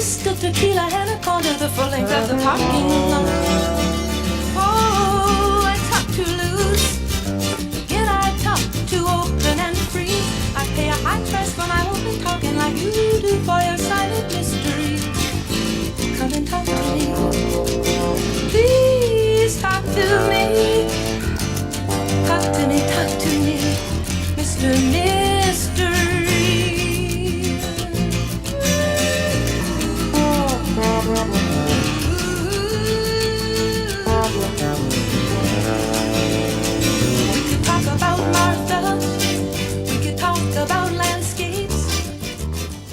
twist of tequila and a corner, the full length of the parking lot. Oh, I talk too loose. Again, I talk too open and free. I pay a high price when I open talking like you do for your silent mystery. Come and talk to me. Please talk to me. Talk to me, Mr. Mystery. We could talk about Martha. We could talk about landscapes.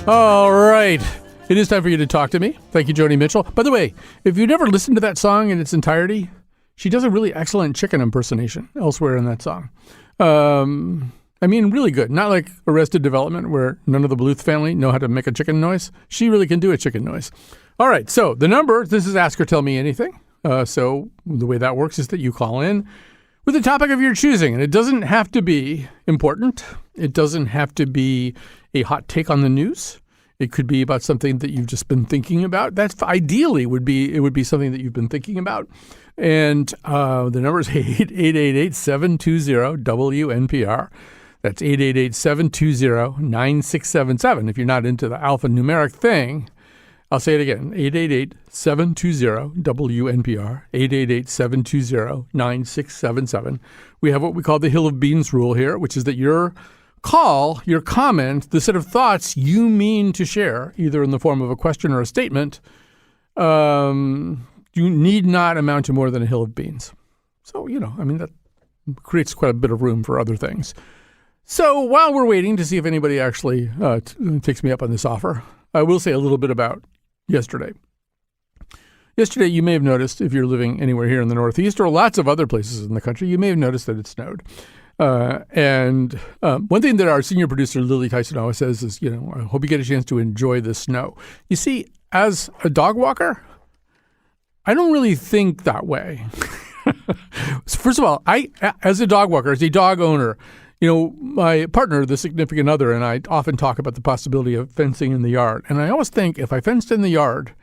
All right. It is time for you to talk to me. Thank you, Joni Mitchell. By the way, if you've never listened to that song in its entirety, she does a really excellent chicken impersonation elsewhere in that song. I mean, really good. Not like Arrested Development, where none of the Bluth family know how to make a chicken noise. She really can do a chicken noise. All right, so the number, this is Ask or Tell Me Anything. So the way that works is that you call in with a topic of your choosing. And it doesn't have to be important. It doesn't have to be a hot take on the news. It could be about something that you've just been thinking about. That's ideally would be something that you've been thinking about. And the number is 888-720-WNPR. That's 888-720-9677. If you're not into the alphanumeric thing, I'll say it again, 888-720-WNPR, 888-720-9677. We have what we call the Hill of Beans rule here, which is that your call, your comment, the set of thoughts you mean to share, either in the form of a question or a statement, you need not amount to more than a hill of beans. So, that creates quite a bit of room for other things. So while we're waiting to see if anybody actually takes me up on this offer, I will say a little bit about yesterday. Yesterday, you may have noticed, if you're living anywhere here in the Northeast or lots of other places in the country, you may have noticed that it snowed. And one thing that our senior producer, Lily Tyson, always says is, I hope you get a chance to enjoy the snow. You see, as a dog walker, I don't really think that way. First of all, as a dog walker, as a dog owner, my partner, the significant other, and I often talk about the possibility of fencing in the yard. And I always think if I fenced in the yard,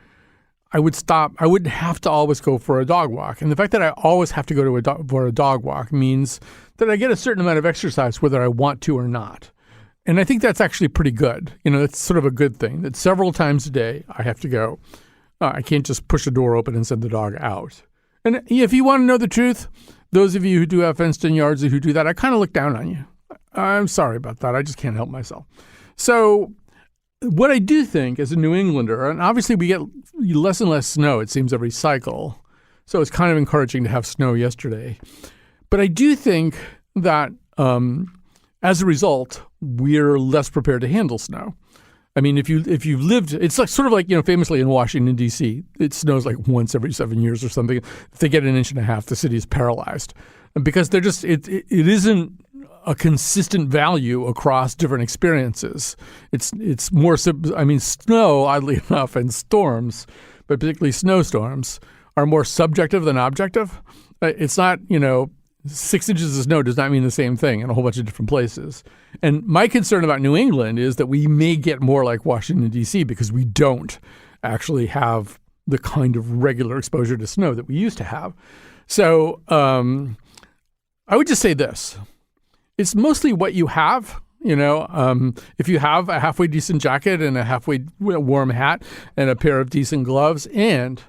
I would stop. I wouldn't have to always go for a dog walk. And the fact that I always have to go for a dog walk means that I get a certain amount of exercise whether I want to or not. And I think that's actually pretty good. It's sort of a good thing that several times a day I have to go. I can't just push the door open and send the dog out. And if you want to know the truth, those of you who do have fenced-in yards who do that, I kind of look down on you. I'm sorry about that. I just can't help myself. So what I do think as a New Englander, and obviously we get less and less snow, it seems, every cycle. So it's kind of encouraging to have snow yesterday. But I do think that as a result, we're less prepared to handle snow. I mean, if you've lived, it's like sort of like, famously in Washington, D.C., it snows like once every 7 years or something. If they get an inch and a half, the city is paralyzed because they're just, it isn't a consistent value across different experiences. It's more, snow, oddly enough, and storms, but particularly snowstorms, are more subjective than objective. It's not, 6 inches of snow does not mean the same thing in a whole bunch of different places. And my concern about New England is that we may get more like Washington, D.C. because we don't actually have the kind of regular exposure to snow that we used to have. So I would just say this. It's mostly what you have. If you have a halfway decent jacket and a halfway warm hat and a pair of decent gloves, and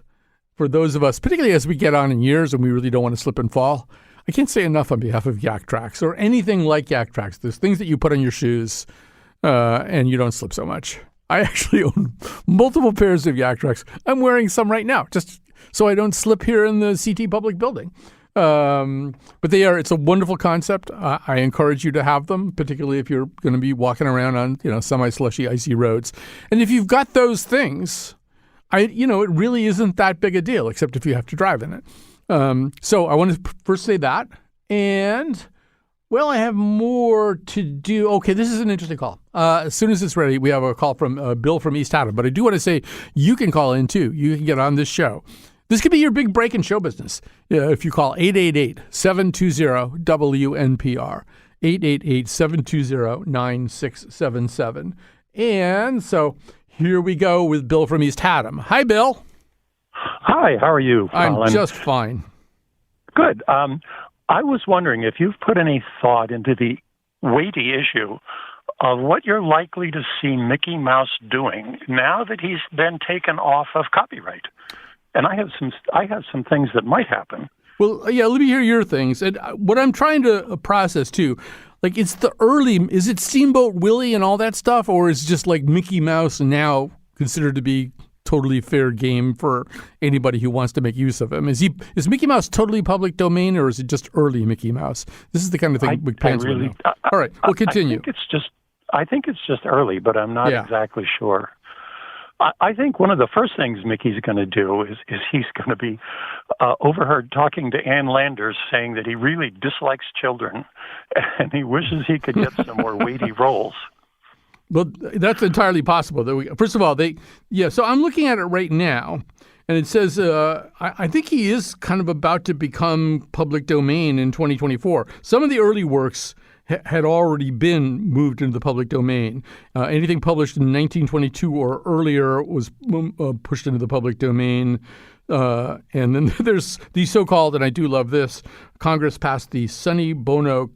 for those of us, particularly as we get on in years and we really don't want to slip and fall, I can't say enough on behalf of Yak Tracks or anything like Yak Tracks. There's things that you put on your shoes and you don't slip so much. I actually own multiple pairs of Yak Tracks. I'm wearing some right now just so I don't slip here in the CT Public building. But it's a wonderful concept. I encourage you to have them, particularly if you're going to be walking around on, semi-slushy, icy roads. And if you've got those things, it really isn't that big a deal, except if you have to drive in it. So I want to first say that. And, I have more to do. Okay, this is an interesting call. As soon as it's ready, we have a call from Bill from East Haddam. But I do want to say you can call in, too. You can get on this show. This could be your big break in show business if you call 888-720-WNPR, 888-720-9677. And so Here we go with Bill from East Haddam. Hi, Bill. Hi, how are you, Colin? I'm just fine. Good. I was wondering if you've put any thought into the weighty issue of what you're likely to see Mickey Mouse doing now that he's been taken off of copyright. And I have some things that might happen. Well, yeah, let me hear your things. And what I'm trying to process, too, like is it Steamboat Willie and all that stuff, or is it just like Mickey Mouse now considered to be totally fair game for anybody who wants to make use of him? Is Mickey Mouse totally public domain, or is it just early Mickey Mouse? This is the kind of thing McPants would know. All right, we'll continue. I think it's just early, but I'm not exactly sure. I think one of the first things Mickey's going to do is he's going to be overheard talking to Ann Landers saying that he really dislikes children and he wishes he could get some more weighty roles. Well, that's entirely possible. First of all, so I'm looking at it right now, and it says I think he is kind of about to become public domain in 2024. Some of the early works had already been moved into the public domain. Anything published in 1922 or earlier was pushed into the public domain. And then there's the so-called, and I do love this, Congress passed the Sonny Bono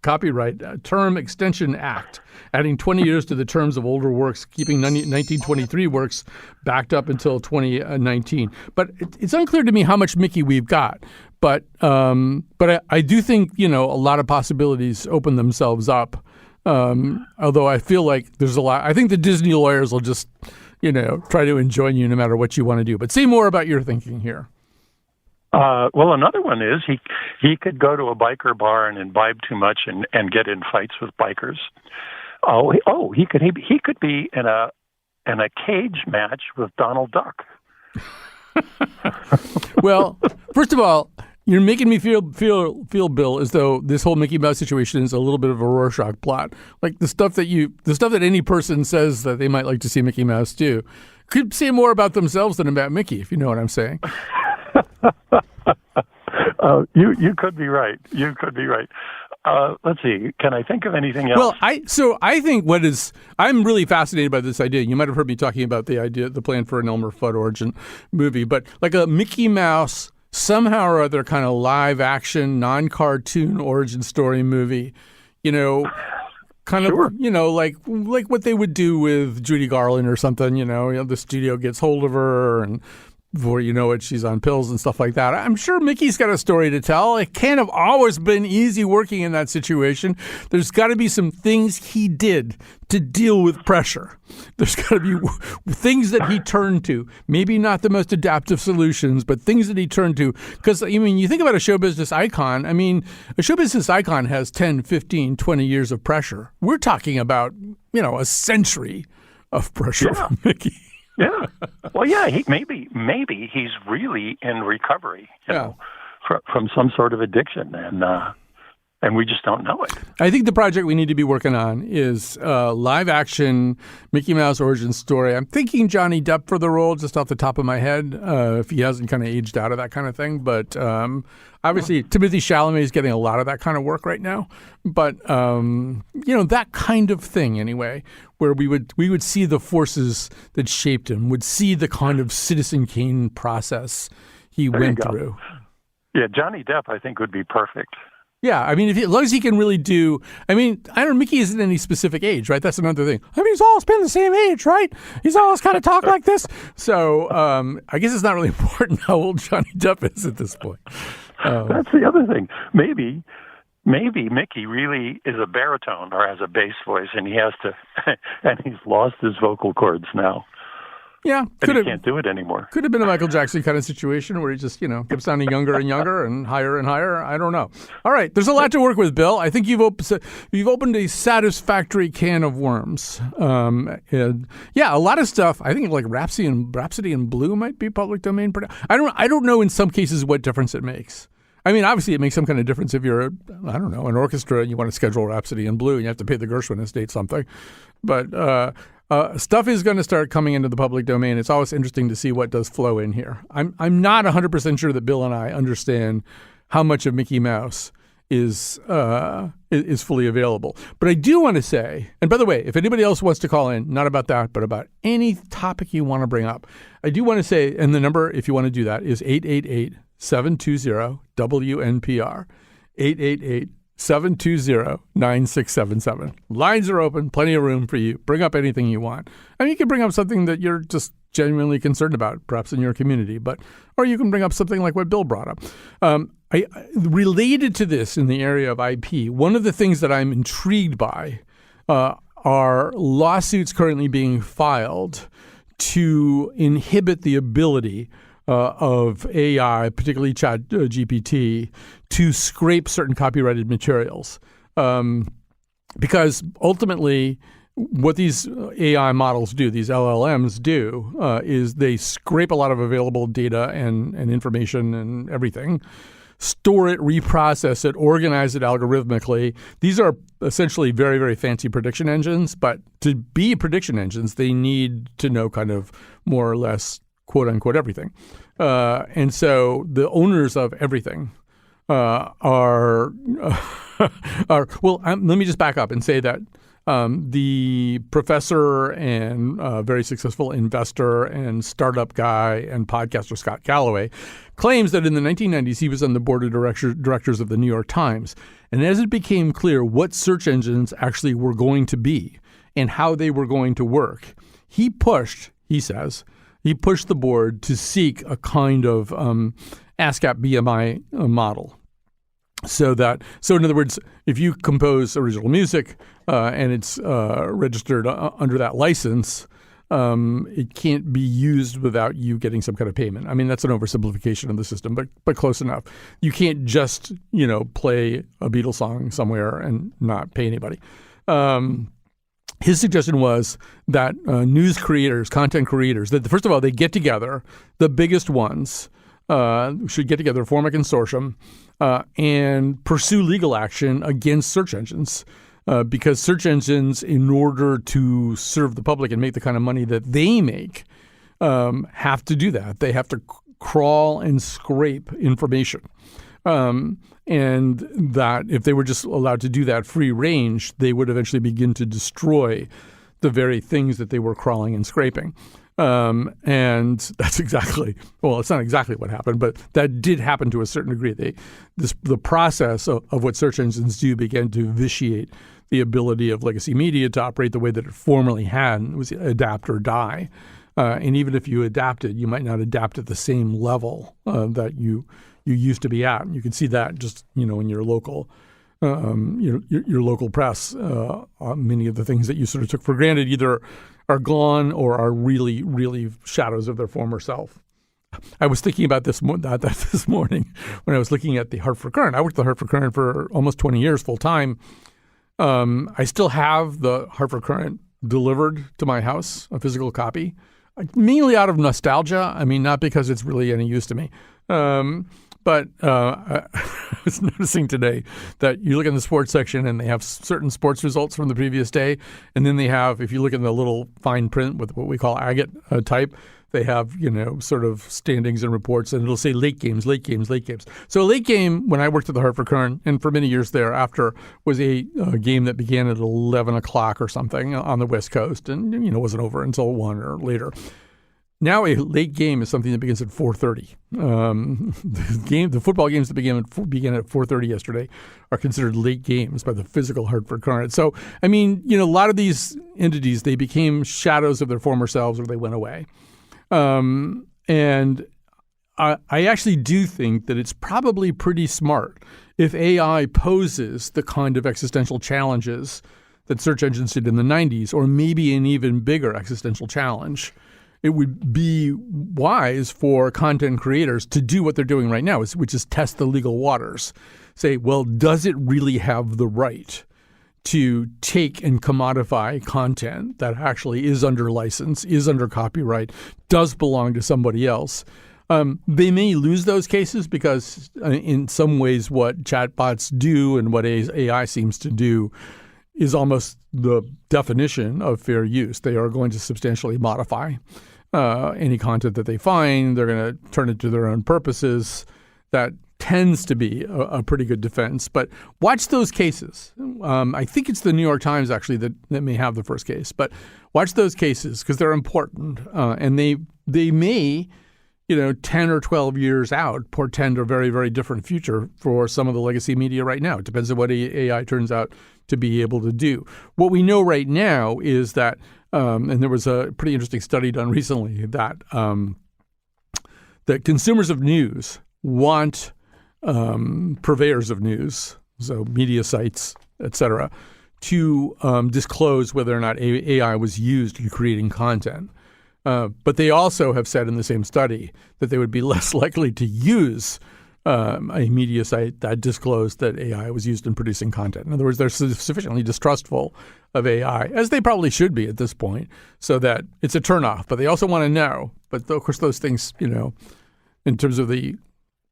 Copyright Term Extension Act, adding 20 years to the terms of older works, keeping 1923 works backed up until 2019. But it's unclear to me how much Mickey we've got. But I do think, a lot of possibilities open themselves up. Although I feel like there's a lot. I think the Disney lawyers will just, try to enjoin you no matter what you want to do. But say more about your thinking here. Well, another one is he could go to a biker bar and imbibe too much and get in fights with bikers. He could be in a cage match with Donald Duck. Well, first of all, you're making me feel, Bill, as though this whole Mickey Mouse situation is a little bit of a Rorschach plot. Like the stuff that any person says that they might like to see Mickey Mouse do could say more about themselves than about Mickey, if you know what I'm saying. You could be right. You could be right. Let's see. Can I think of anything else? Well, I think I'm really fascinated by this idea. You might have heard me talking about the plan for an Elmer Fudd origin movie, but like a Mickey Mouse somehow or other kind of live action, non-cartoon origin story movie, kind of, like what they would do with Judy Garland or something, the studio gets hold of her and before you know it, she's on pills and stuff like that. I'm sure Mickey's got a story to tell. It can't have always been easy working in that situation. There's got to be some things he did to deal with pressure. There's got to be things that he turned to. Maybe not the most adaptive solutions, but things that he turned to. Because, you think about a show business icon. A show business icon has 10, 15, 20 years of pressure. We're talking about, a century of pressure from Mickey. Yeah. Well, yeah. Maybe he's really in recovery, from some sort of addiction, and we just don't know it. I think the project we need to be working on is live action Mickey Mouse origin story. I'm thinking Johnny Depp for the role, just off the top of my head, if he hasn't kind of aged out of that kind of thing. But obviously, Timothée Chalamet is getting a lot of that kind of work right now. But that kind of thing, anyway, where we would see the forces that shaped him, would see the kind of Citizen Kane process he went through. Yeah, Johnny Depp, I think, would be perfect. Yeah, as long as he can really do, I don't know, Mickey isn't any specific age, right? That's another thing. He's always been the same age, right? He's always kind of talked like this. So I guess it's not really important how old Johnny Depp is at this point. That's the other thing. Maybe Mickey really is a baritone or has a bass voice, and he has to, and he's lost his vocal cords now. Yeah, he can't do it anymore. Could have been a Michael Jackson kind of situation where he just, kept sounding younger and younger and higher. I don't know. All right, there's a lot to work with, Bill. I think you've opened a satisfactory can of worms. And a lot of stuff. I think like Rhapsody in Blue might be public domain. I don't know in some cases what difference it makes. Obviously, it makes some kind of difference if you're, an orchestra and you want to schedule Rhapsody in Blue and you have to pay the Gershwin estate something. But stuff is going to start coming into the public domain. It's always interesting to see what does flow in here. I'm not 100% sure that Bill and I understand how much of Mickey Mouse is fully available. But I do want to say, and by the way, if anybody else wants to call in, not about that, but about any topic you want to bring up, I do want to say, and the number, if you want to do that, is 888-720-WNPR, 888-720-9677. Lines are open, plenty of room for you. Bring up anything you want. I mean, you can bring up something that you're just genuinely concerned about, perhaps in your community, or you can bring up something like what Bill brought up. Related to this in the area of IP, one of the things that I'm intrigued by are lawsuits currently being filed to inhibit the ability of AI, particularly ChatGPT, to scrape certain copyrighted materials. Because ultimately, what these AI models do, these LLMs do, is they scrape a lot of available data and information and everything, store it, reprocess it, organize it algorithmically. These are essentially very, very fancy prediction engines, but to be prediction engines, they need to know kind of more or less, quote unquote, everything. And so the owners of everything are well, let me just back up and say that the professor and very successful investor and startup guy and podcaster Scott Galloway claims that in the 1990s he was on the board of directors of the New York Times. And as it became clear what search engines actually were going to be and how they were going to work, he pushed the board to seek a kind of ASCAP BMI model. So in other words, if you compose original music and it's registered under that license, it can't be used without you getting some kind of payment. I mean, that's an oversimplification of the system, but close enough. You can't just, play a Beatles song somewhere and not pay anybody. His suggestion was that news creators, content creators, that first of all, they get together, the biggest ones should get together, form a consortium, and pursue legal action against search engines. Because search engines, in order to serve the public and make the kind of money that they make, have to do that. They have to crawl and scrape information. And that if they were just allowed to do that free range, they would eventually begin to destroy the very things that they were crawling and scraping. And that's it's not exactly what happened, but that did happen to a certain degree. The process of what search engines do began to vitiate the ability of legacy media to operate the way that it formerly had. It was adapt or die. And even if you adapted, you might not adapt at the same level that you used to be at. You can see that just, in your local your local press. Many of the things that you sort of took for granted either are gone or are really, really shadows of their former self. I was thinking about this morning when I was looking at the Hartford Courant. I worked at the Hartford Courant for almost 20 years full time. I still have the Hartford Courant delivered to my house, a physical copy, mainly out of nostalgia. I mean, not because it's really any use to me. But I was noticing today that you look in the sports section and they have certain sports results from the previous day. And then they have, if you look in the little fine print with what we call agate type, they have, sort of standings and reports, and it'll say late games, late games, late games. So a late game, when I worked at the Hartford Courant, and for many years thereafter, was a game that began at 11 o'clock or something on the West Coast and, wasn't over until 1 or later. Now a late game is something that begins at 4:30. The football games that began at 4:30 yesterday are considered late games by the physical Hartford Courant. So, I mean, a lot of these entities, they became shadows of their former selves or they went away. And I actually do think that it's probably pretty smart if AI poses the kind of existential challenges that search engines did in the 90s, or maybe an even bigger existential challenge. It would be wise for content creators to do what they're doing right now, which is test the legal waters. Say, well, does it really have the right to take and commodify content that actually is under license, is under copyright, does belong to somebody else? They may lose those cases because in some ways what chatbots do and what AI seems to do is almost the definition of fair use. They are going to substantially modify any content that they find. They're going to turn it to their own purposes. That tends to be a pretty good defense. But watch those cases. I think it's the New York Times, actually, that may have the first case. But watch those cases because they're important. And they may, 10 or 12 years out, portend a very, very different future for some of the legacy media right now. It depends on what AI turns out to be able to do. What we know right now is that, and there was a pretty interesting study done recently, that consumers of news want purveyors of news, so media sites, et cetera, to disclose whether or not AI was used in creating content. But they also have said in the same study that they would be less likely to use a media site that disclosed that AI was used in producing content. In other words, they're sufficiently distrustful of AI, as they probably should be at this point, so that it's a turnoff. But they also want to know. But of course, those things, in terms of the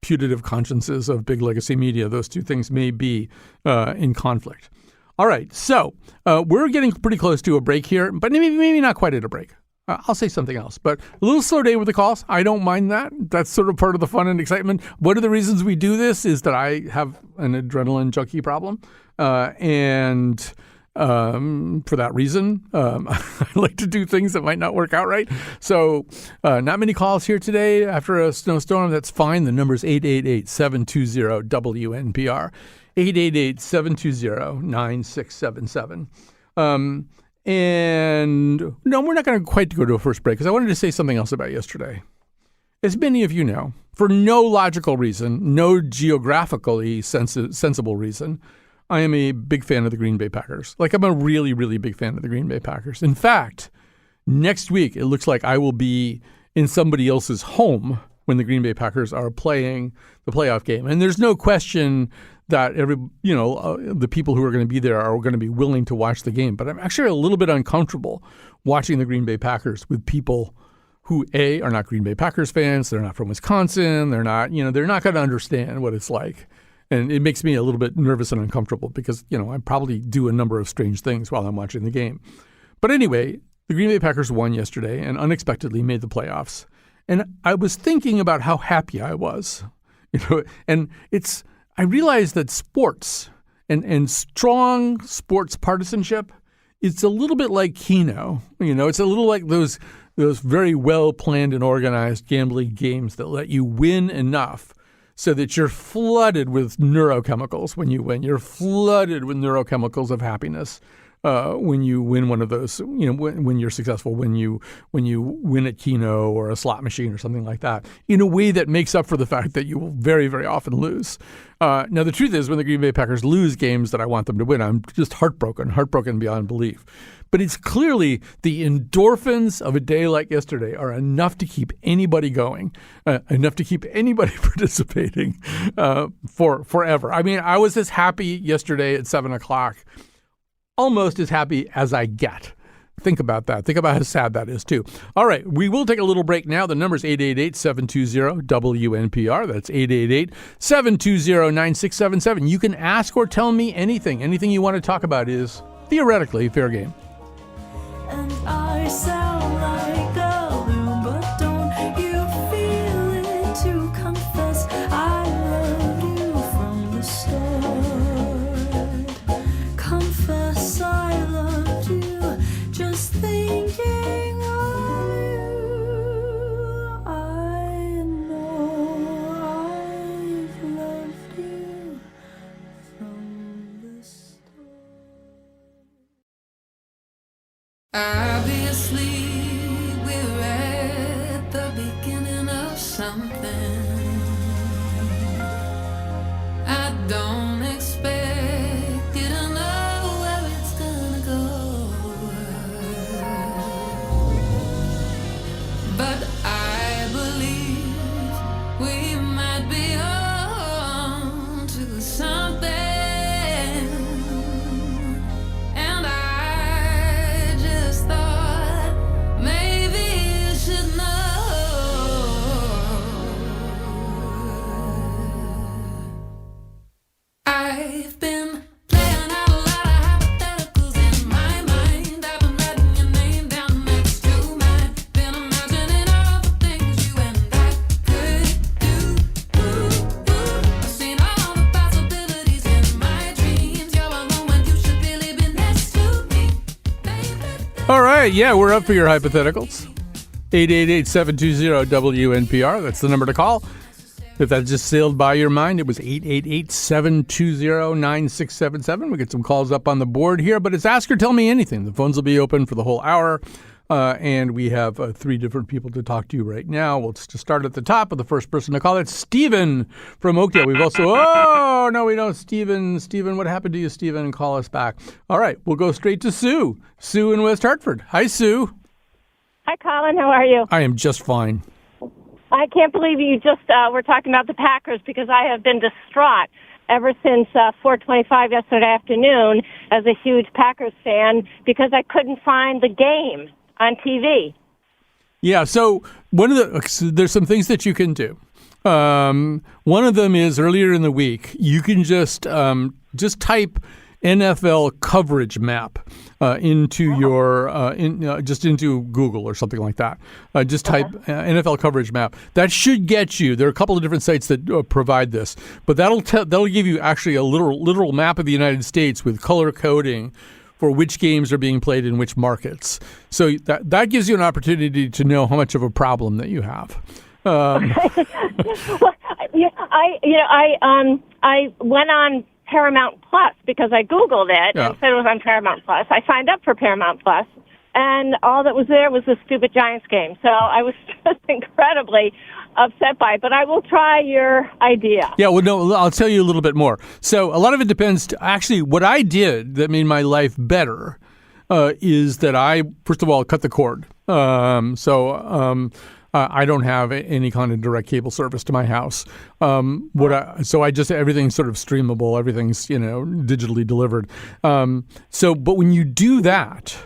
putative consciences of big legacy media, those two things may be in conflict. All right, so we're getting pretty close to a break here, but maybe not quite at a break. I'll say something else, but a little slow day with the calls. I don't mind that. That's sort of part of the fun and excitement. One of the reasons we do this is that I have an adrenaline junkie problem. And for that reason, I like to do things that might not work out right. So not many calls here today after a snowstorm. That's fine. The number is 888-720-WNPR, 888-720-9677. And no, we're not going to quite go to a first break because I wanted to say something else about yesterday. As many of you know, for no logical reason, no geographically sensible reason, I am a big fan of the Green Bay Packers. I'm a really, really big fan of the Green Bay Packers. In fact, next week, it looks like I will be in somebody else's home when the Green Bay Packers are playing the playoff game. And there's no question that the people who are going to be there are going to be willing to watch the game. But I'm actually a little bit uncomfortable watching the Green Bay Packers with people who, A, are not Green Bay Packers fans. They're not from Wisconsin. They're not going to understand what it's like. And it makes me a little bit nervous and uncomfortable because, I probably do a number of strange things while I'm watching the game. But anyway, the Green Bay Packers won yesterday and unexpectedly made the playoffs. And I was thinking about how happy I was, and I realized that sports and strong sports partisanship, it's a little bit like Keno. It's a little like those very well-planned and organized gambling games that let you win enough so that you're flooded with neurochemicals when you win. You're flooded with neurochemicals of happiness when you win one of those, when you're successful, when you win at Keno or a slot machine or something like that, in a way that makes up for the fact that you will very, very often lose. Now, the truth is when the Green Bay Packers lose games that I want them to win, I'm just heartbroken beyond belief. But it's clearly the endorphins of a day like yesterday are enough to keep anybody going, enough to keep anybody participating for forever. I mean, I was as happy yesterday at 7 o'clock, almost as happy as I get. Think about that. Think about how sad that is, too. All right, we will take a little break now. The number is 888-720-WNPR. That's 888-720-9677. You can ask or tell me anything. Anything you want to talk about is theoretically fair game. And I sound like a loon, but don't you feel it to confess I loved you from the start. Confess I loved you, just thinking of you. I know I've loved you from the start. Obviously, we're at the beginning of something. I don't expect you to know where it's gonna go, but I believe we might be on to something. right, yeah, we're up for your hypotheticals. 888-720-WNPR. That's the number to call. If that just sailed by your mind, it was 888-720-9677. We get some calls up on the board here, but it's Ask or Tell Me Anything. The phones will be open for the whole hour, and we have 3 different people to talk to right now. We'll just start at the top with the first person to call. It's Stephen from Oakdale. We've also, oh, no, we don't. Stephen, what happened to you, Stephen? Call us back. All right, we'll go straight to Sue. Sue in West Hartford. Hi, Sue. Hi, Colin. How are you? I am just fine. I can't believe you just were talking about the Packers because I have been distraught ever since 4:25 yesterday afternoon as a huge Packers fan because I couldn't find the game on TV. Yeah, so there's some things that you can do. One of them is earlier in the week, you can just type NFL coverage map into your just into Google or something like that. Just type NFL coverage map. That should get you. There are a couple of different sites that provide this, but that'll give you actually a literal map of the United States with color coding for which games are being played in which markets. So that gives you an opportunity to know how much of a problem that you have. Well, I went on Paramount Plus because I Googled it and said it was on Paramount Plus. I signed up for Paramount Plus, and all that was there was the stupid Giants game. So I was just incredibly upset by it, but I will try your idea. Yeah, well, no, I'll tell you a little bit more. So a lot of it depends. Actually, what I did that made my life better is that I, first of all, cut the cord. I don't have any kind of direct cable service to my house. So I just, everything's sort of streamable. Everything's, digitally delivered. But when you do that,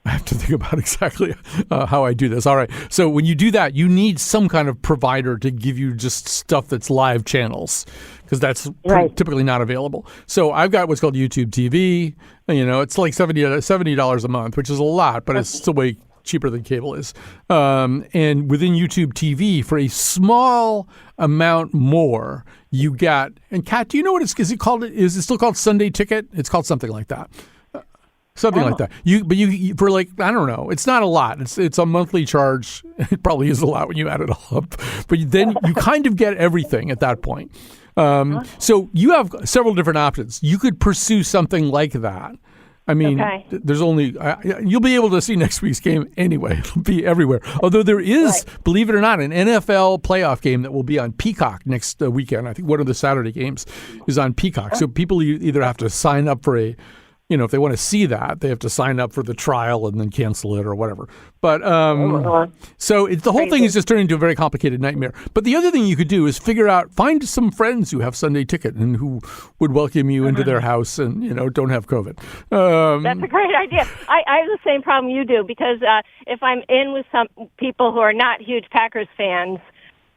I have to think about exactly how I do this. All right. So when you do that, you need some kind of provider to give you just stuff that's live channels because that's typically not available. So I've got what's called YouTube TV. It's like $70 a month, which is a lot, but it's still way cheaper than cable is. And within YouTube TV, for a small amount more, you get, and Kat, do you know what is it called? Is it still called Sunday Ticket? It's called something like that. Something like that. You for like, I don't know. It's not a lot. It's a monthly charge. It probably is a lot when you add it all up. But then you kind of get everything at that point. So you have several different options. You could pursue something like that. I mean, there's only you'll be able to see next week's game anyway. It'll be everywhere. Although there is, believe it or not, an NFL playoff game that will be on Peacock next weekend. I think one of the Saturday games is on Peacock. So people either have to sign up for if they want to see that, they have to sign up for the trial and then cancel it or whatever. But so the whole thing is just turning into a very complicated nightmare. But the other thing you could do is find some friends who have Sunday Ticket and who would welcome you into their house and, don't have COVID. That's a great idea. I have the same problem you do because if I'm in with some people who are not huge Packers fans,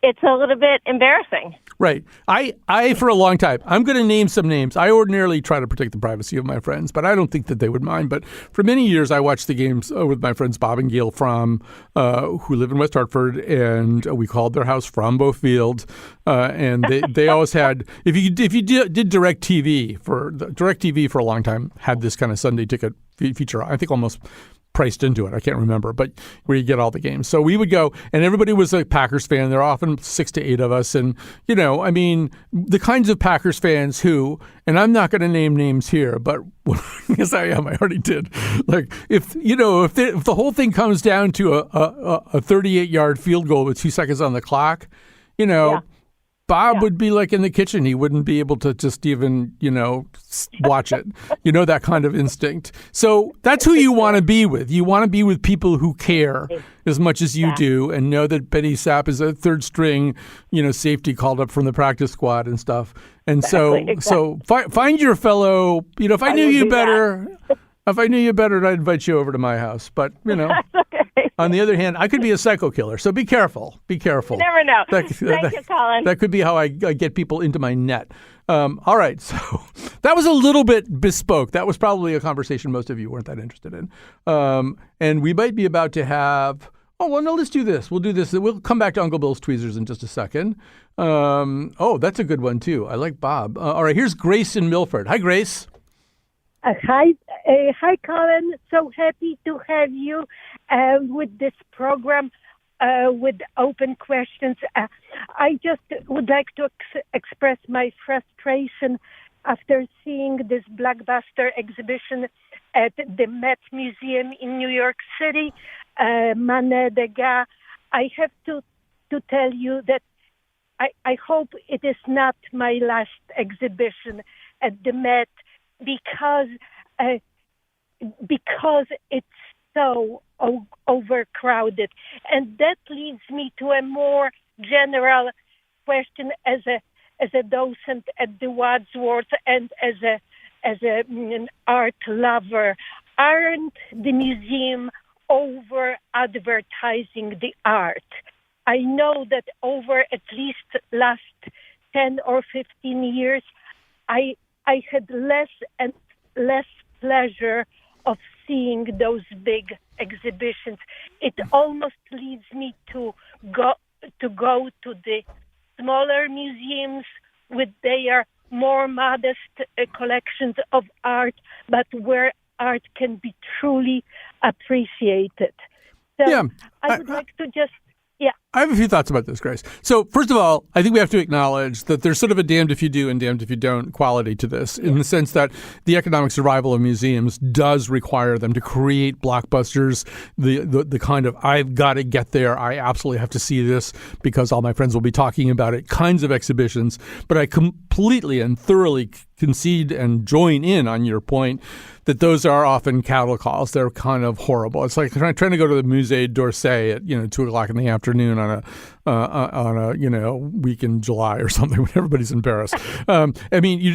it's a little bit embarrassing. Right. I for a long time, I'm going to name some names. I ordinarily try to protect the privacy of my friends, but I don't think that they would mind. But for many years, I watched the games with my friends Bob and Gail Fromm, who live in West Hartford, and we called their house Frombo Field. And they always had, if you did DirecTV for a long time, had this kind of Sunday Ticket feature. I think almost priced into it. I can't remember, but where you get all the games. So we would go, and everybody was a Packers fan. There are often 6 to 8 of us. And, the kinds of Packers fans who, and I'm not going to name names here, but yes, I am. I already did. Like, if the whole thing comes down to a 38-yard field goal with 2 seconds on the clock, Bob would be like in the kitchen. He wouldn't be able to just even, watch it. That kind of instinct. So that's who you want to be with. You want to be with people who care as much as you do and know that Benny Sapp is a third string, safety called up from the practice squad and stuff. And so find your fellow, if I knew you better, I'd invite you over to my house. But, on the other hand, I could be a psycho killer. So be careful. Be careful. You never know. Thank you, Colin. That could be how I get people into my net. All right. So that was a little bit bespoke. That was probably a conversation most of you weren't that interested in. And we might be about to have, let's do this. We'll do this. We'll come back to Uncle Bill's tweezers in just a second. That's a good one, too. I like Bob. All right. Here's Grace in Milford. Hi, Grace. Hi, Colin. So happy to have you with this program with open questions. I just would like to express my frustration after seeing this blockbuster exhibition at the Met Museum in New York City, Manet Degas. I have to tell you that I hope it is not my last exhibition at the Met because it's so overcrowded. And that leads me to a more general question as a docent at the Wadsworth and as an art lover. Aren't the museum over advertising the art? I know that over at least last 10 or 15 years, I had less and less pleasure of seeing those big exhibitions. It almost leads me to go to the smaller museums with their more modest collections of art, but where art can be truly appreciated. So yeah, I would like to just I have a few thoughts about this, Grace. So first of all, I think we have to acknowledge that there's sort of a damned if you do and damned if you don't quality to this, in the sense that the economic survival of museums does require them to create blockbusters, the kind of I've got to get there, I absolutely have to see this because all my friends will be talking about it kinds of exhibitions. But I completely and thoroughly concede and join in on your point that those are often cattle calls. They're kind of horrible. It's like trying to go to the Musée d'Orsay at 2:00 in the afternoon on a week in July or something when everybody's in Paris. I mean, you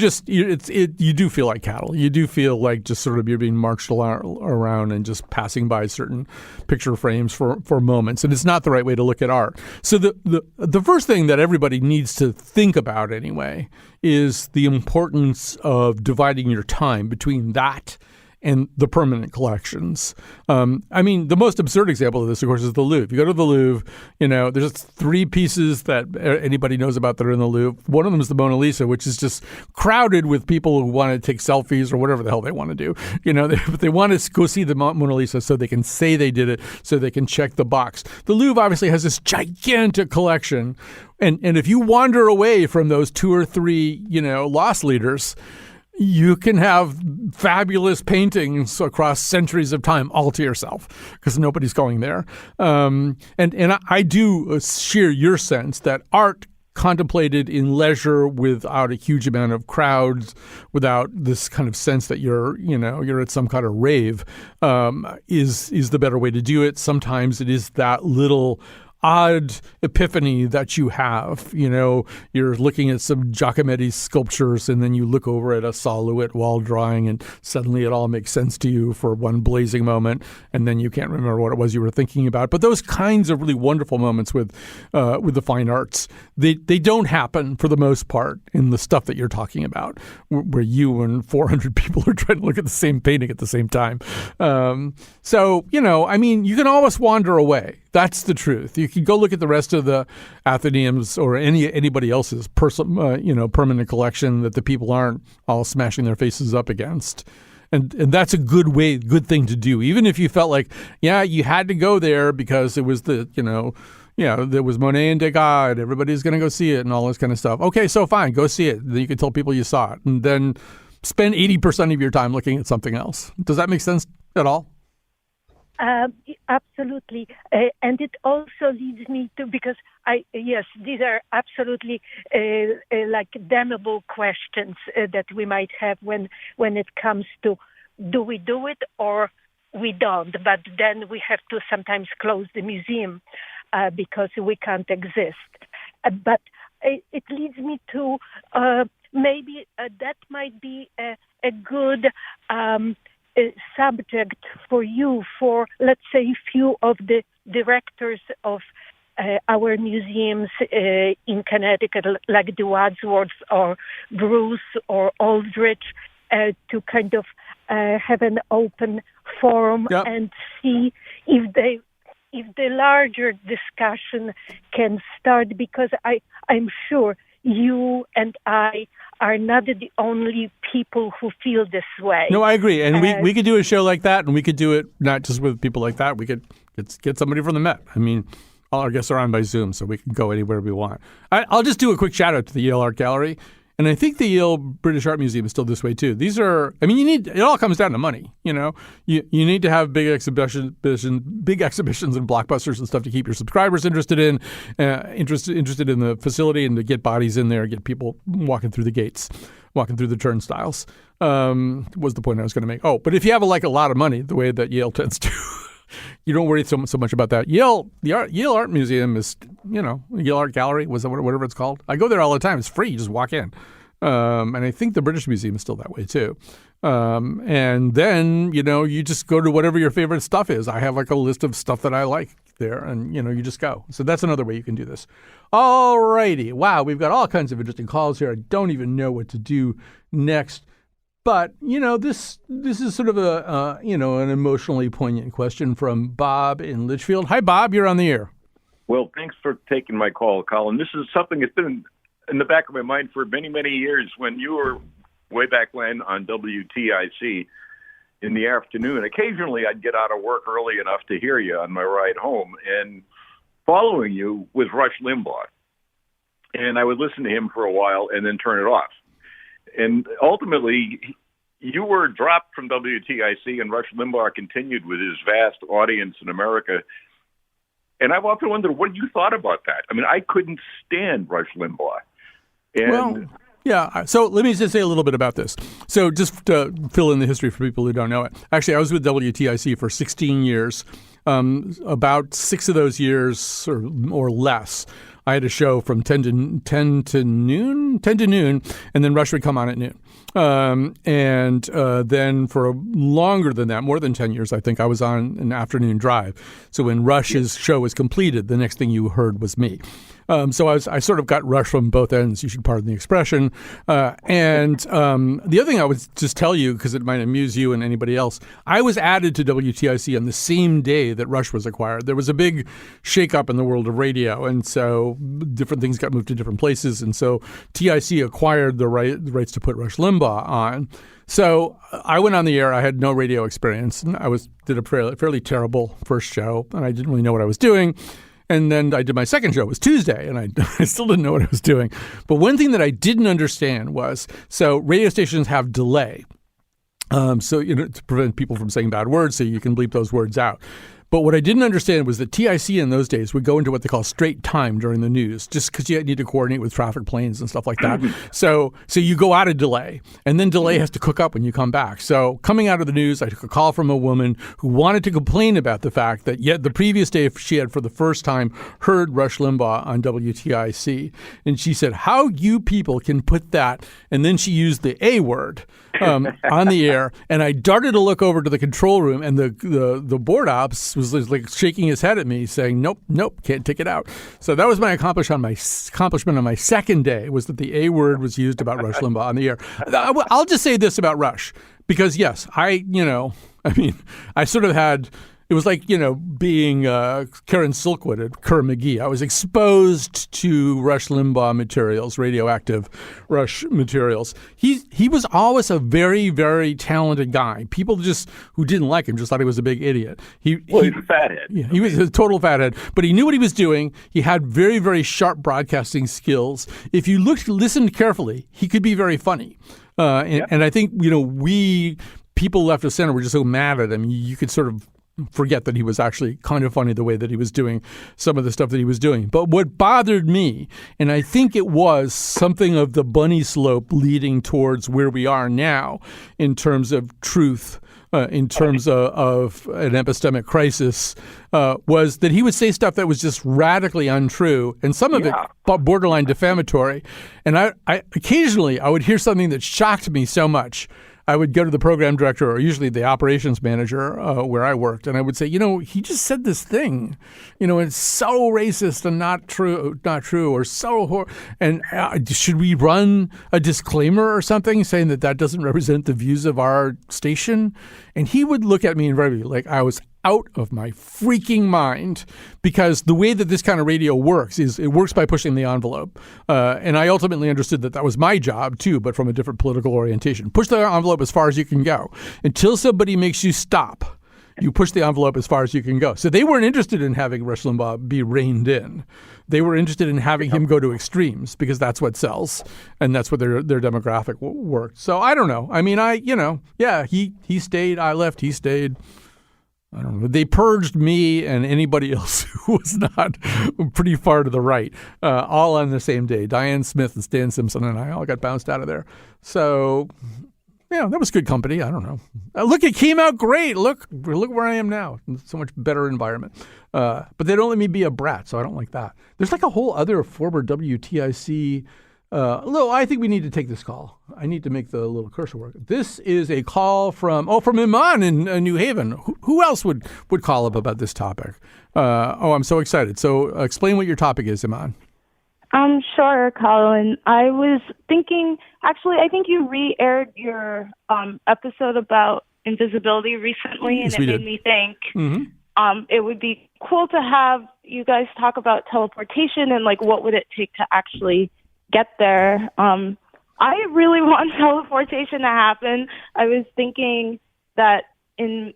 do feel like cattle. You do feel like just sort of you're being marched around and just passing by certain picture frames for moments, and it's not the right way to look at art. So the first thing that everybody needs to think about anyway is the importance of dividing your time between that and the permanent collections. I mean, the most absurd example of this, of course, is the Louvre. You go to the Louvre, there's 3 pieces that anybody knows about that are in the Louvre. One of them is the Mona Lisa, which is just crowded with people who want to take selfies or whatever the hell they want to do. They want to go see the Mona Lisa so they can say they did it, so they can check the box. The Louvre obviously has this gigantic collection. And if you wander away from those 2 or 3, lost leaders, you can have fabulous paintings across centuries of time all to yourself because nobody's going there. And I do share your sense that art contemplated in leisure without a huge amount of crowds, without this kind of sense that you're at some kind of rave, is the better way to do it. Sometimes it is that little odd epiphany that you have. You're looking at some Giacometti sculptures and then you look over at a Salouet wall drawing and suddenly it all makes sense to you for one blazing moment and then you can't remember what it was you were thinking about. But those kinds of really wonderful moments with the fine arts, they don't happen for the most part in the stuff that you're talking about, where you and 400 people are trying to look at the same painting at the same time. So, you can always wander away. That's the truth. You can go look at the rest of the Athenaeum's or anybody else's permanent collection that the people aren't all smashing their faces up against. And that's a good thing to do. Even if you felt like, you had to go there because it was there was Monet and Degas and everybody's going to go see it and all this kind of stuff. Okay, so fine, go see it. Then you can tell people you saw it. And then spend 80% of your time looking at something else. Does that make sense at all? Absolutely. And it also leads me to, because these are absolutely like damnable questions that we might have when it comes to do we do it or we don't. But then we have to sometimes close the museum because we can't exist. But it leads me to maybe that might be a good subject for you, for, let's say, a few of the directors of our museums in Connecticut, like the Wadsworth or Bruce or Aldrich, to kind of have an open forum and see if the larger discussion can start, because I'm sure you and I are not the only people who feel this way. No, I agree. And we could do a show like that, and we could do it not just with people like that. We could get somebody from the Met. I mean, all our guests are on by Zoom, so we can go anywhere we want. I'll just do a quick shout out to the Yale Art Gallery. And I think the Yale British Art Museum is still this way too. These are, I mean, it all comes down to money. You know, you need to have big exhibitions and blockbusters and stuff to keep your subscribers interested in the facility, and to get bodies in there, get people walking through the gates, walking through the turnstiles. Was the point I was going to make. Oh, but if you have a lot of money, the way that Yale tends to, you don't worry so much about that. Yale Art Museum is, Yale Art Gallery, whatever it's called. I go there all the time. It's free. You just walk in. And I think the British Museum is still that way too. And then, you just go to whatever your favorite stuff is. I have a list of stuff that I like there, and, you just go. So that's another way you can do this. All righty. Wow, we've got all kinds of interesting calls here. I don't even know what to do next. But, this is sort of an emotionally poignant question from Bob in Litchfield. Hi, Bob. You're on the air. Well, thanks for taking my call, Colin. This is something that's been in the back of my mind for many, many years. When you were way back when on WTIC in the afternoon, occasionally I'd get out of work early enough to hear you on my ride home. And following you was Rush Limbaugh. And I would listen to him for a while and then turn it off. And ultimately, you were dropped from WTIC, and Rush Limbaugh continued with his vast audience in America. And I've often wondered what you thought about that. I mean, I couldn't stand Rush Limbaugh. And yeah. So let me just say a little bit about this. So just to fill in the history for people who don't know it. Actually, I was with WTIC for 16 years. About 6 of those years or less, I had a show from 10 to noon, and then Rush would come on at noon. And then for longer than that, more than 10 years, I think, I was on an afternoon drive. So when Rush's show was completed, the next thing you heard was me. So I sort of got Rush from both ends, you should pardon the expression. And the other thing I would just tell you, because it might amuse you and anybody else, I was added to WTIC on the same day that Rush was acquired. There was a big shakeup in the world of radio, and so different things got moved to different places. And so TIC acquired the rights to put Rush Limbaugh on. So I went on the air. I had no radio experience, and did a fairly terrible first show, and I didn't really know what I was doing. And then I did my second show. It was Tuesday, and I still didn't know what I was doing. But one thing that I didn't understand was, so radio stations have delay. To prevent people from saying bad words, so you can bleep those words out. But what I didn't understand was that TIC in those days would go into what they call straight time during the news, just because you need to coordinate with traffic planes and stuff like that. So you go out of delay, and then delay has to cook up when you come back. So coming out of the news, I took a call from a woman who wanted to complain about the fact that yet the previous day she had for the first time heard Rush Limbaugh on WTIC. And she said, how you people can put that, and then she used the A word on the air. And I darted a look over to the control room, and the board ops was like shaking his head at me, saying, "Nope, can't take it out." So that was my accomplishment on my second day, was that the A word was used about Rush Limbaugh on the air. I'll just say this about Rush, because yes, I sort of had. It was like, being Karen Silkwood at Kerr McGee. I was exposed to Rush Limbaugh materials, radioactive Rush materials. He was always a very, very talented guy. People who didn't like him just thought he was a big idiot. He's a fathead. Yeah, he was a total fathead, but he knew what he was doing. He had very, very sharp broadcasting skills. If you listened carefully, he could be very funny. And I think, we people left of center were just so mad at him. You could sort of forget that he was actually kind of funny the way that he was doing some of the stuff that he was doing. But what bothered me, and I think it was something of the bunny slope leading towards where we are now in terms of truth, in terms of an epistemic crisis, was that he would say stuff that was just radically untrue, and some of it borderline defamatory. And I occasionally I would hear something that shocked me so much. I would go to the program director, or usually the operations manager where I worked, and I would say, he just said this thing, it's so racist and not true, or so and should we run a disclaimer or something saying that doesn't represent the views of our station? And he would look at me invariably like I was out of my freaking mind because the way that this kind of radio works is it works by pushing the envelope. And I ultimately understood that was my job too, but from a different political orientation. Push the envelope as far as you can go. Until somebody makes you stop, you push the envelope as far as you can go. So they weren't interested in having Rush Limbaugh be reined in. They were interested in having him go to extremes because that's what sells and that's what their demographic worked. So I don't know. I mean, he stayed. I left. He stayed. I don't know. They purged me and anybody else who was not pretty far to the right, all on the same day. Diane Smith and Stan Simpson and I all got bounced out of there. So, that was good company. I don't know. Look, it came out great. Look where I am now. So much better environment. But they don't let me be a brat, so I don't like that. There's like a whole other former WTIC. I think we need to take this call. I need to make the little cursor work. This is a call from Iman in New Haven. Who else would call up about this topic? I'm so excited. So explain what your topic is, Iman. Sure, Colin. I was thinking, actually, I think you re-aired your episode about invisibility recently, and it made me think it would be cool to have you guys talk about teleportation and, like, what would it take to actually get there. I really want teleportation to happen. I was thinking that in,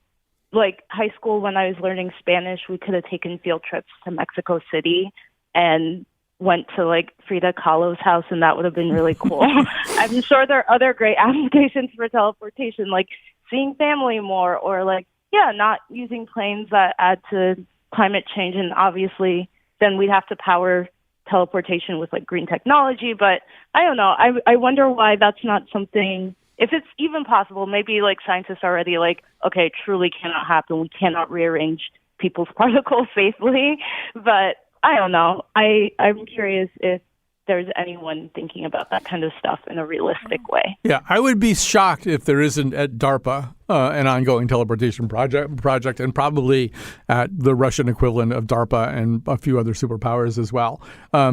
like, high school when I was learning Spanish, we could have taken field trips to Mexico City and went to like Frida Kahlo's house, and that would have been really cool. I'm sure there are other great applications for teleportation, like seeing family more, or like, not using planes that add to climate change. And obviously then we'd have to power teleportation with like green technology. But I don't know. I wonder why that's not something, if it's even possible. Maybe like scientists are already like, okay, truly cannot happen. We cannot rearrange people's particles safely. But I don't know. I'm curious if there's anyone thinking about that kind of stuff in a realistic way. Yeah, I would be shocked if there isn't at DARPA an ongoing teleportation project, and probably at the Russian equivalent of DARPA and a few other superpowers as well.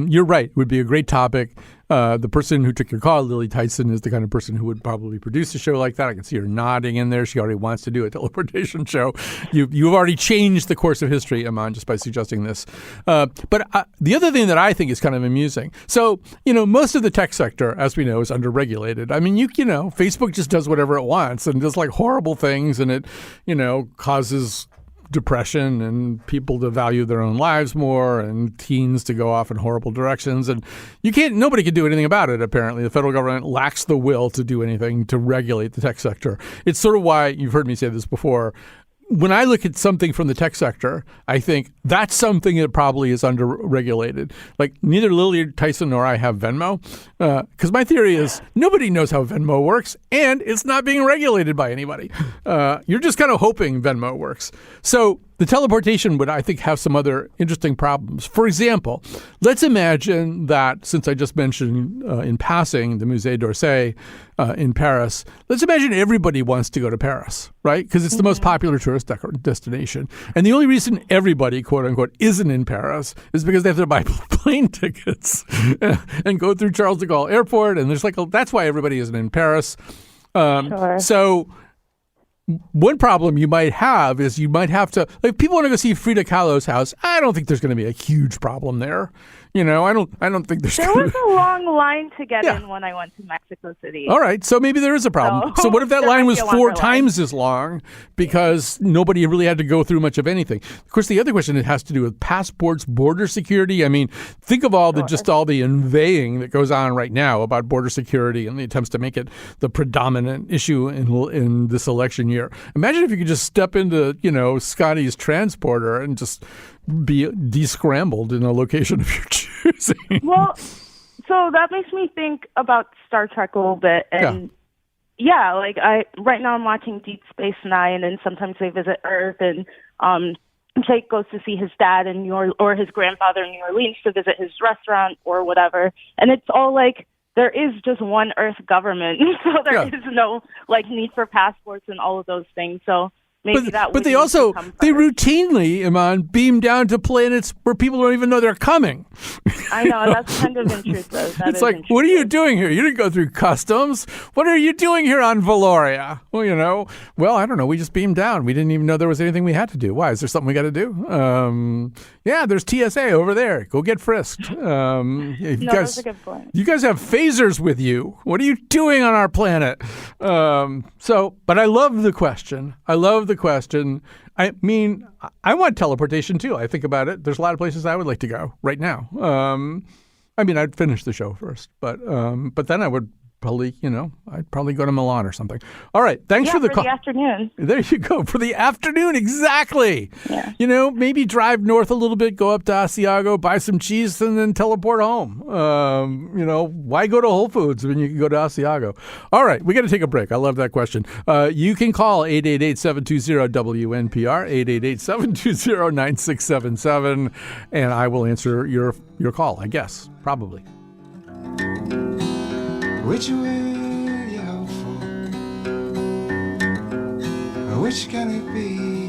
You're right. It would be a great topic. The person who took your call, Lily Tyson, is the kind of person who would probably produce a show like that. I can see her nodding in there. She already wants to do a teleportation show. You've already changed the course of history, Iman, just by suggesting this. But the other thing that I think is kind of amusing. So, most of the tech sector, as we know, is underregulated. I mean, Facebook just does whatever it wants and does like horrible things, and it, causes depression and people to value their own lives more and teens to go off in horrible directions. And nobody can do anything about it, apparently. The federal government lacks the will to do anything to regulate the tech sector. It's sort of why, you've heard me say this before, when I look at something from the tech sector, I think that's something that probably is under-regulated. Like, neither Lily Tyson nor I have Venmo, because my theory is nobody knows how Venmo works, and it's not being regulated by anybody. You're just kind of hoping Venmo works. So the teleportation would, I think, have some other interesting problems. For example, let's imagine that, since I just mentioned in passing the Musée d'Orsay in Paris, let's imagine everybody wants to go to Paris, right? Because it's the most popular tourist destination. And the only reason everybody, quote unquote, isn't in Paris is because they have to buy plane tickets and go through Charles de Gaulle Airport. And there's that's why everybody isn't in Paris. Sure. So one problem you might have is you might have to, like, people want to go see Frida Kahlo's house. I don't think there's going to be a huge problem there. I don't think there's. There was a long line to get in when I went to Mexico City. All right, so maybe there is a problem. So what if that line was 4 times as long because nobody really had to go through much of anything? Of course, the other question, it has to do with passports, border security. I mean, think of all the inveighing that goes on right now about border security and the attempts to make it the predominant issue in this election year. Imagine if you could just step into, Scotty's transporter and just be descrambled in a location of your choosing. Well, so that makes me think about Star Trek a little bit. And right now I'm watching Deep Space Nine, and sometimes they visit Earth, and Jake goes to see his dad or his grandfather in New Orleans to visit his restaurant or whatever. And it's all like, there is just one Earth government. So there is no need for passports and all of those things. So maybe but they routinely, Iman, beam down to planets where people don't even know they're coming. I know, that's kind of intrusive. It's like, what are you doing here? You didn't go through customs. What are you doing here on Valoria? Well, I don't know. We just beamed down. We didn't even know there was anything we had to do. Why? Is there something we got to do? Yeah, there's TSA over there. Go get frisked. That's a good point. You guys have phasers with you. What are you doing on our planet? But I love the question. I mean, I want teleportation too. I think about it. There's a lot of places I would like to go right now. I mean, I'd finish the show first, but then I would probably, I'd probably go to Milan or something. All right. Thanks for the call. For the afternoon. There you go. For the afternoon. Exactly. Yeah. Maybe drive north a little bit, go up to Asiago, buy some cheese, and then teleport home. Why go to Whole Foods when you can go to Asiago? All right. We got to take a break. I love that question. You can call 888-720-WNPR, 888-720-9677, and I will answer your call, I guess. Probably. Which will you hope for? Which can it be?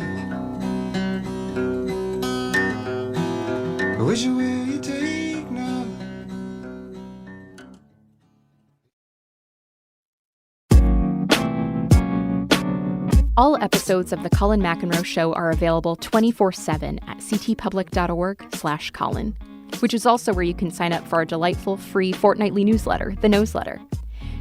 Which will you take now? All episodes of The Colin McEnroe Show are available 24/7 at ctpublic.org/Colin, which is also where you can sign up for our delightful free fortnightly newsletter, The Noseletter.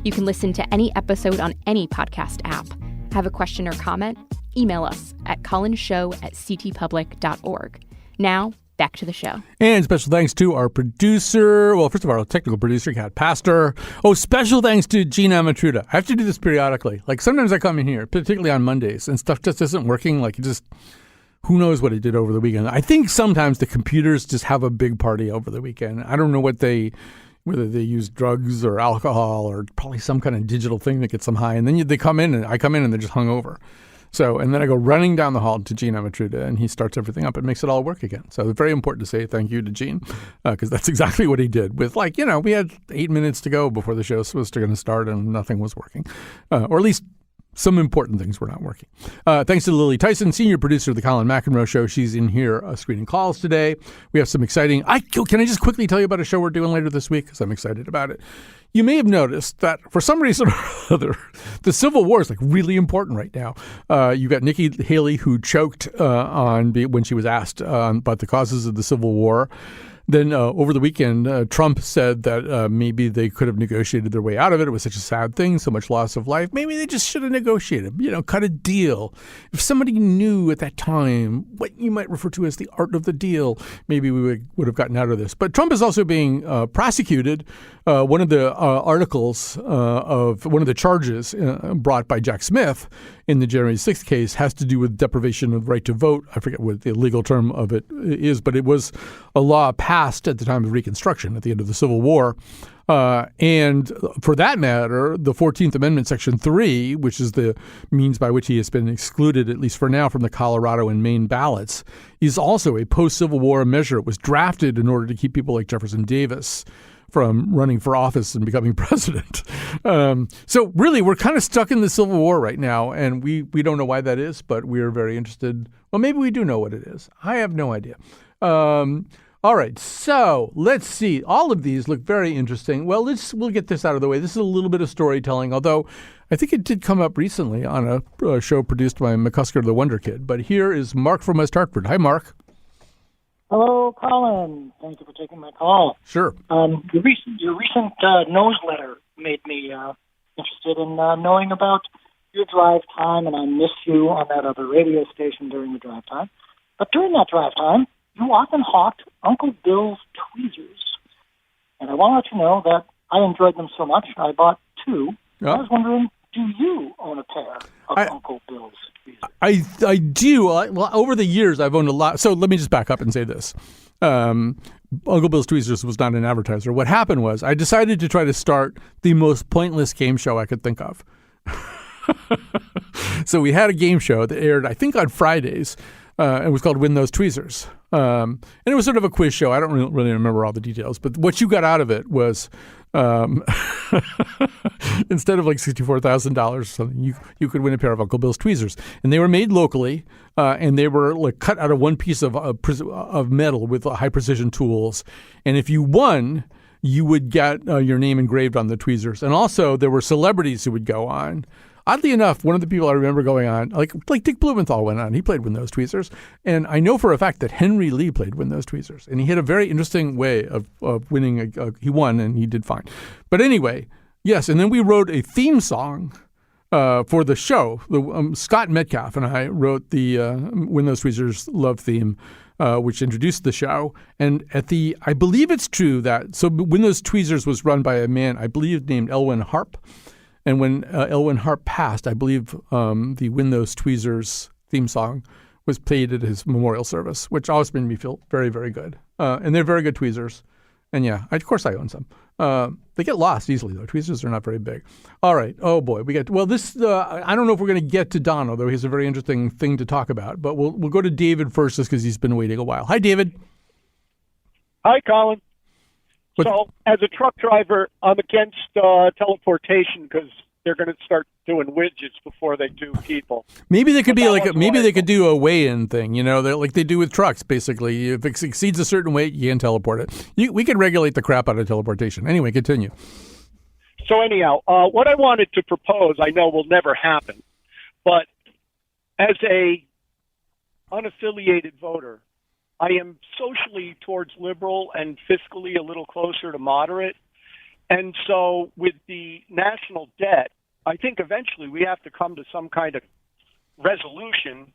You can listen to any episode on any podcast app. Have a question or comment? Email us at colinshow@ctpublic.org. Now, back to the show. And special thanks to our producer. Well, first of all, our technical producer, Kat Pastor. Oh, special thanks to Gina Amatruda. I have to do this periodically. Like sometimes I come in here, particularly on Mondays, and stuff just isn't working. Like it just... Who knows what it did over the weekend? I think sometimes the computers just have a big party over the weekend. I don't know whether they use drugs or alcohol or probably some kind of digital thing that gets them high. And then they come in and I come in and they're just hungover. So, and then I go running down the hall to Gene Amatruda and he starts everything up and makes it all work again. So it's very important to say thank you to Gene because that's exactly what he did with we had 8 minutes to go before the show was supposed to start and nothing was working. Or at least some important things were not working. Thanks to Lily Tyson, senior producer of the Colin McEnroe Show. She's in here screening calls today. We have some exciting... Can I just quickly tell you about a show we're doing later this week? Because I'm excited about it. You may have noticed that for some reason or other, the Civil War is really important right now. You got Nikki Haley who choked when she was asked about the causes of the Civil War. Then over the weekend, Trump said that maybe they could have negotiated their way out of it. It was such a sad thing, so much loss of life. Maybe they just should have negotiated, cut a deal. If somebody knew at that time what you might refer to as the art of the deal, maybe we would have gotten out of this. But Trump is also being prosecuted. One of the articles of one of the charges brought by Jack Smith in the January 6th case has to do with deprivation of the right to vote. I forget what the legal term of it is, but it was a law passed at the time of Reconstruction at the end of the Civil War. And for that matter, the 14th Amendment, Section 3, which is the means by which he has been excluded, at least for now, from the Colorado and Maine ballots, is also a post-Civil War measure. It was drafted in order to keep people like Jefferson Davis from running for office and becoming president. So really, we're kind of stuck in the Civil War right now, and we don't know why that is, but we are very interested. Well, maybe we do know what it is. I have no idea. All right, so let's see. All of these look very interesting. Well, we'll get this out of the way. This is a little bit of storytelling, although I think it did come up recently on a show produced by McCusker the Wonder Kid. But here is Mark from West Hartford. Hi, Mark. Hello, Colin. Thank you for taking my call. Sure. Your recent newsletter made me interested in knowing about your drive time, and I miss you on that other radio station during the drive time. But during that drive time, you often hawked Uncle Bill's tweezers. And I want to let you know that I enjoyed them so much, I bought two. I was wondering, do you own a pair of Uncle Bill's tweezers? I do. Well, over the years, I've owned a lot. So let me just back up and say this. Uncle Bill's Tweezers was not an advertiser. What happened was I decided to try to start the most pointless game show I could think of. So we had a game show that aired, I think, on Fridays. It was called Win Those Tweezers. And it was sort of a quiz show. I don't really remember all the details, but what you got out of it was instead of like $64,000 or something, you could win a pair of Uncle Bill's tweezers. And they were made locally, and they were like cut out of one piece of metal with high precision tools. And if you won, you would get your name engraved on the tweezers. And also there were celebrities who would go on. Oddly enough, one of the people I remember going on, like Dick Blumenthal went on. He played with those tweezers. And I know for a fact that Henry Lee played with those tweezers. And he had a very interesting way of winning. He won, and he did fine. But anyway, yes. And then we wrote a theme song for the show. Scott Metcalf and I wrote the Win Those Tweezers love theme, which introduced the show. And I believe it's true that, so Win Those Tweezers was run by a man, I believe, named Elwyn Harp. And when Elwyn Harp passed, I believe the Win Those Tweezers theme song was played at his memorial service, which always made me feel very, very good. And they're very good tweezers. And yeah, of course I own some. They get lost easily, though. Tweezers are not very big. All right. Oh, boy. I don't know if we're going to get to Don, although he has a very interesting thing to talk about. But we'll go to David first just because he's been waiting a while. Hi, David. Hi, Colin. So, as a truck driver, I'm against teleportation because they're going to start doing widgets before they do people. Maybe they could they could do a weigh-in thing, like they do with trucks. Basically, if it exceeds a certain weight, you can teleport it. We can regulate the crap out of teleportation. Anyway, continue. So anyhow, what I wanted to propose, I know will never happen, but as a unaffiliated voter, I am socially towards liberal and fiscally a little closer to moderate. And so with the national debt, I think eventually we have to come to some kind of resolution.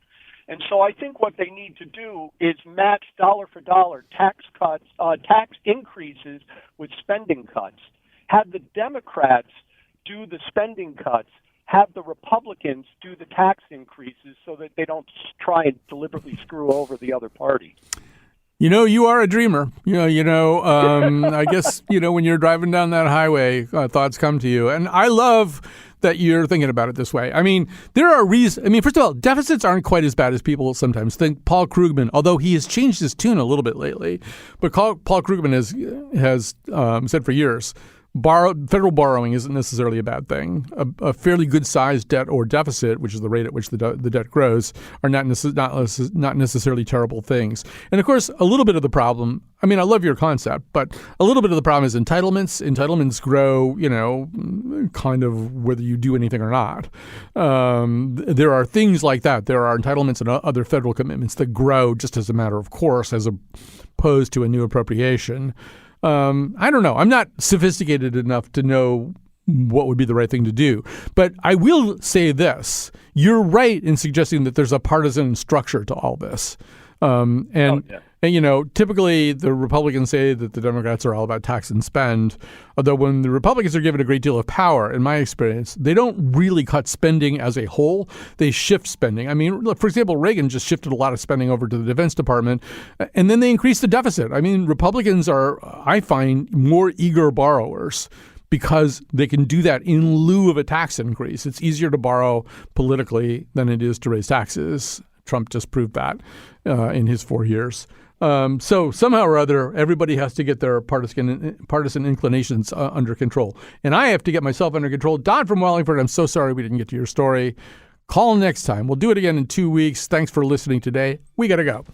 And so I think what they need to do is match dollar for dollar tax cuts, tax increases with spending cuts. Have the Democrats do the spending cuts. Have the Republicans do the tax increases so that they don't try and deliberately screw over the other party. You are a dreamer. I guess, when you're driving down that highway, thoughts come to you. And I love that you're thinking about it this way. I mean, there are reasons. I mean, first of all, deficits aren't quite as bad as people sometimes think. Paul Krugman, although he has changed his tune a little bit lately, but Paul Krugman has said for years, federal borrowing isn't necessarily a bad thing. A fairly good-sized debt or deficit, which is the rate at which the debt grows, are not necessarily terrible things. And, of course, a little bit of the problem – I mean, I love your concept, but a little bit of the problem is entitlements. Entitlements grow, kind of whether you do anything or not. There are things like that. There are entitlements and other federal commitments that grow just as a matter of course as opposed to a new appropriation. I don't know. I'm not sophisticated enough to know what would be the right thing to do. But I will say this. You're right in suggesting that there's a partisan structure to all this. And, typically the Republicans say that the Democrats are all about tax and spend. Although when the Republicans are given a great deal of power, in my experience, they don't really cut spending as a whole. They shift spending. I mean, look, for example, Reagan just shifted a lot of spending over to the Defense Department, and then they increased the deficit. I mean, Republicans are, I find, more eager borrowers because they can do that in lieu of a tax increase. It's easier to borrow politically than it is to raise taxes. Trump just proved that in his 4 years. So somehow or other, everybody has to get their partisan inclinations under control. And I have to get myself under control. Don from Wallingford, I'm so sorry we didn't get to your story. Call next time. We'll do it again in 2 weeks. Thanks for listening today. We got to go.